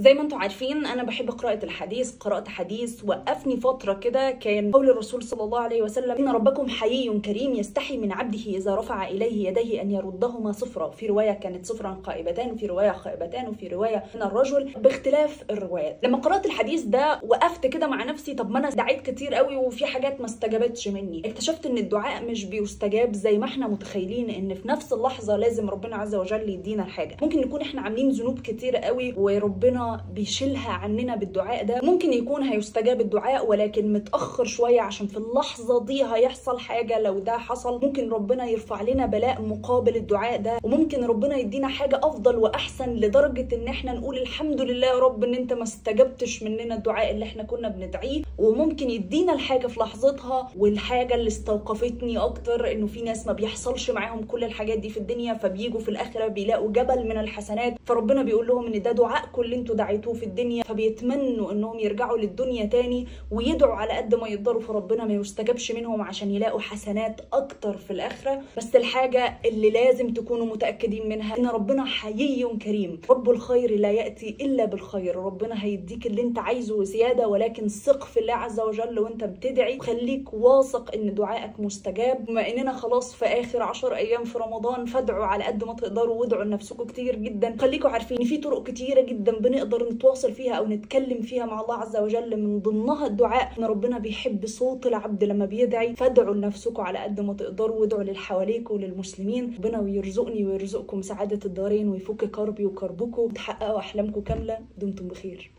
زي ما انتم عارفين انا بحب قراءة الحديث. قرأت حديث وقفني فترة كده، كان قول الرسول صلى الله عليه وسلم: ان ربكم حيي كريم يستحي من عبده اذا رفع اليه يديه ان يردهما صفرا. في رواية كانت صفرا قائبتان، وفي رواية خائبتان، وفي رواية من الرجل، باختلاف الروايات. لما قرأت الحديث ده وقفت كده مع نفسي، طب ما انا دعيت كتير قوي وفي حاجات ما استجابتش مني. اكتشفت ان الدعاء مش بيستجاب زي ما احنا متخيلين، ان في نفس اللحظة لازم ربنا عز وجل يدينا الحاجة. ممكن نكون احنا عاملين ذنوب كتير قوي وربنا بيشيلها عننا بالدعاء ده. ممكن يكون هيستجاب الدعاء ولكن متأخر شوية، عشان في اللحظة دي هيحصل حاجة. لو ده حصل ممكن ربنا يرفع لنا بلاء مقابل الدعاء ده، وممكن ربنا يدينا حاجة أفضل وأحسن، لدرجة إن احنا نقول الحمد لله يا رب إن أنت ما استجبتش مننا الدعاء اللي احنا كنا بندعيه. وممكن يدينا الحاجة في لحظتها. والحاجة اللي استوقفتني أكتر إنه في ناس ما بيحصلش معاهم كل الحاجات دي في الدنيا، فبيجوا في الآخرة بيلاقوا جبل من الحسنات، فربنا بيقول لهم إن ده دعائكم اللي انتوا دعيتوه في الدنيا، فبيتمنوا انهم يرجعوا للدنيا تاني ويدعوا على قد ما يقدروا، فربنا ما يستجبش منهم عشان يلاقوا حسنات اكتر في الاخره. بس الحاجه اللي لازم تكونوا متاكدين منها ان ربنا حيي كريم، رب الخير لا ياتي الا بالخير. ربنا هيديك اللي انت عايزه وزياده، ولكن ثق في الله عز وجل وانت بتدعي، وخليك واثق ان دعائك مستجاب. بما اننا خلاص في اخر 10 ايام في رمضان، فادعوا على قد ما تقدروا وادعوا لنفسكم كتير جدا. خليكم عارفين ان في طرق كتيره جدا بنقدر نتواصل فيها او نتكلم فيها مع الله عز وجل، من ضمنها الدعاء. ان ربنا بيحب صوت العبد لما بيدعي، فادعوا لنفسكم على قد ما تقدروا وادعوا اللي حواليكم وللمسلمين. ربنا يرزقني ويرزقكم سعادة الدارين ويفك كربي وكربكم وتحققوا احلامكم كاملة. دمتم بخير.